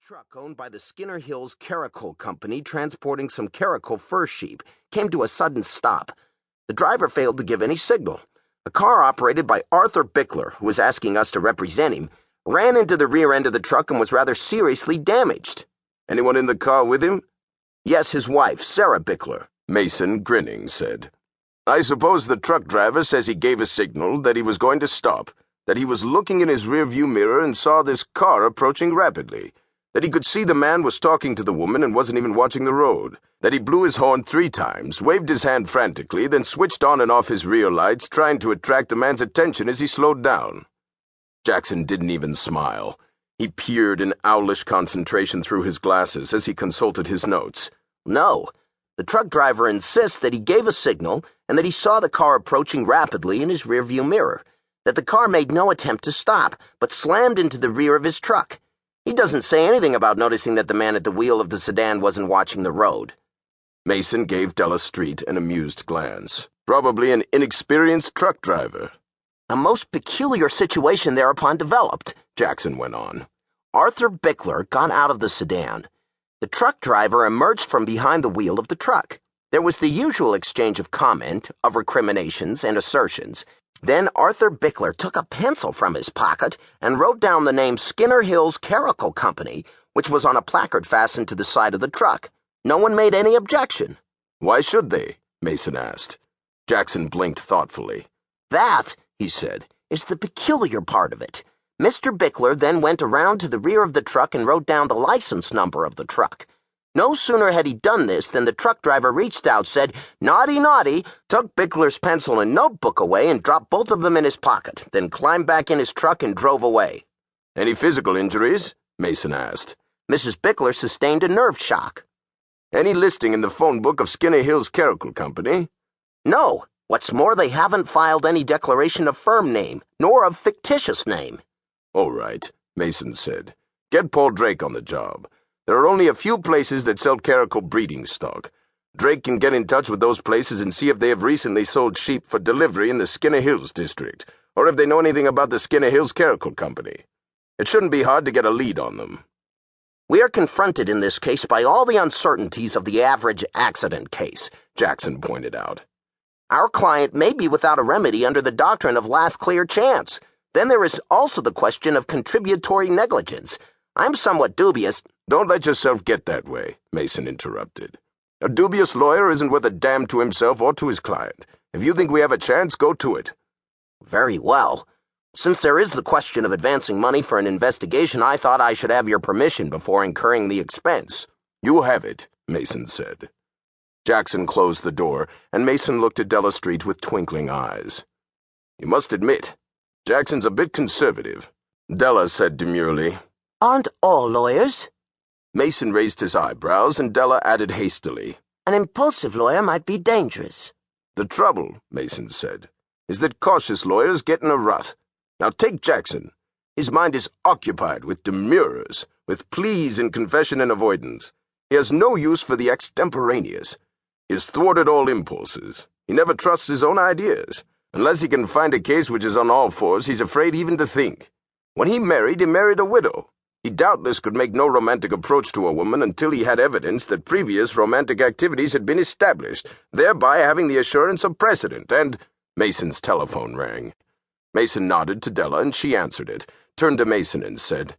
truck owned by the Skinner Hills Caracal Company transporting some caracal fur sheep came to a sudden stop. The driver failed to give any signal. A car operated by Arthur Bickler, who was asking us to represent him, ran into the rear end of the truck and was rather seriously damaged. Anyone in the car with him? Yes, his wife, Sarah Bickler. Mason, grinning, said. I suppose the truck driver says he gave a signal that he was going to stop, that he was looking in his rearview mirror and saw this car approaching rapidly, that he could see the man was talking to the woman and wasn't even watching the road, that he blew his horn 3 times, waved his hand frantically, then switched on and off his rear lights, trying to attract the man's attention as he slowed down. Jackson didn't even smile. He peered in owlish concentration through his glasses as he consulted his notes. No. The truck driver insists that he gave a signal and that he saw the car approaching rapidly in his rearview mirror, that the car made no attempt to stop, but slammed into the rear of his truck. He doesn't say anything about noticing that the man at the wheel of the sedan wasn't watching the road. Mason gave Della Street an amused glance. Probably an inexperienced truck driver. A most peculiar situation thereupon developed, Jackson went on. Arthur Bickler got out of the sedan. The truck driver emerged from behind the wheel of the truck. There was the usual exchange of comment, of recriminations and assertions. Then Arthur Bickler took a pencil from his pocket and wrote down the name Skinner Hills Caracal Company, which was on a placard fastened to the side of the truck. No one made any objection. Why should they? Mason asked. Jackson blinked thoughtfully. That, he said, is the peculiar part of it. Mr. Bickler then went around to the rear of the truck and wrote down the license number of the truck. No sooner had he done this than the truck driver reached out, said, "Naughty, naughty," took Bickler's pencil and notebook away and dropped both of them in his pocket, then climbed back in his truck and drove away. Any physical injuries? Mason asked. Mrs. Bickler sustained a nerve shock. Any listing in the phone book of Skinner Hills Caracal Company? No. What's more, they haven't filed any declaration of firm name, nor of fictitious name. All right, Mason said. Get Paul Drake on the job. There are only a few places that sell caracal breeding stock. Drake can get in touch with those places and see if they have recently sold sheep for delivery in the Skinner Hills district, or if they know anything about the Skinner Hills Caracal Company. It shouldn't be hard to get a lead on them. We are confronted in this case by all the uncertainties of the average accident case, Jackson pointed out. Our client may be without a remedy under the doctrine of last clear chance. Then there is also the question of contributory negligence. I'm somewhat dubious. Don't let yourself get that way, Mason interrupted. A dubious lawyer isn't worth a damn to himself or to his client. If you think we have a chance, go to it. Very well. Since there is the question of advancing money for an investigation, I thought I should have your permission before incurring the expense. You have it, Mason said. Jackson closed the door, and Mason looked at Della Street with twinkling eyes. You must admit, Jackson's a bit conservative, Della said demurely. Aren't all lawyers? Mason raised his eyebrows, and Della added hastily. An impulsive lawyer might be dangerous. The trouble, Mason said, is that cautious lawyers get in a rut. Now take Jackson. His mind is occupied with demurrers, with pleas in confession and avoidance. He has no use for the extemporaneous. He has thwarted all impulses. He never trusts his own ideas. Unless he can find a case which is on all fours, he's afraid even to think. When he married a widow. He doubtless could make no romantic approach to a woman until he had evidence that previous romantic activities had been established, thereby having the assurance of precedent, and— Mason's telephone rang. Mason nodded to Della, and she answered it, turned to Mason and said,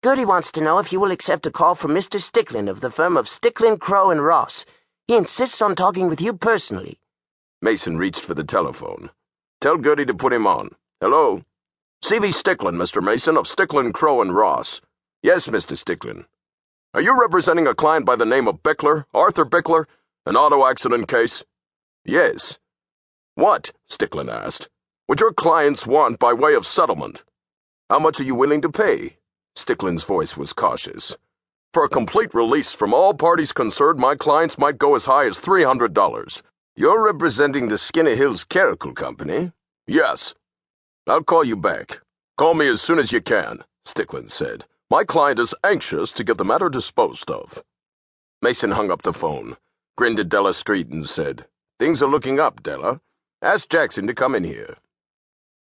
Gertie wants to know if you will accept a call from Mr. Sticklin of the firm of Sticklin, Crow & Ross. He insists on talking with you personally. Mason reached for the telephone. Tell Gertie to put him on. Hello? C.V. Sticklin, Mr. Mason, of Sticklin, Crow & Ross. Yes, Mr. Sticklin. Are you representing a client by the name of Bickler, Arthur Bickler, an auto accident case? Yes. What, Sticklin asked, would your clients want by way of settlement? How much are you willing to pay? Sticklin's voice was cautious. For a complete release from all parties concerned, my clients might go as high as $300. You're representing the Skinner Hills Caracal Company? Yes. I'll call you back. Call me as soon as you can, Sticklin said. My client is anxious to get the matter disposed of. Mason hung up the phone, grinned at Della Street and said, Things are looking up, Della. Ask Jackson to come in here.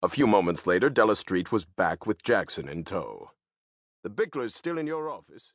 A few moments later, Della Street was back with Jackson in tow. The Bickler's still in your office?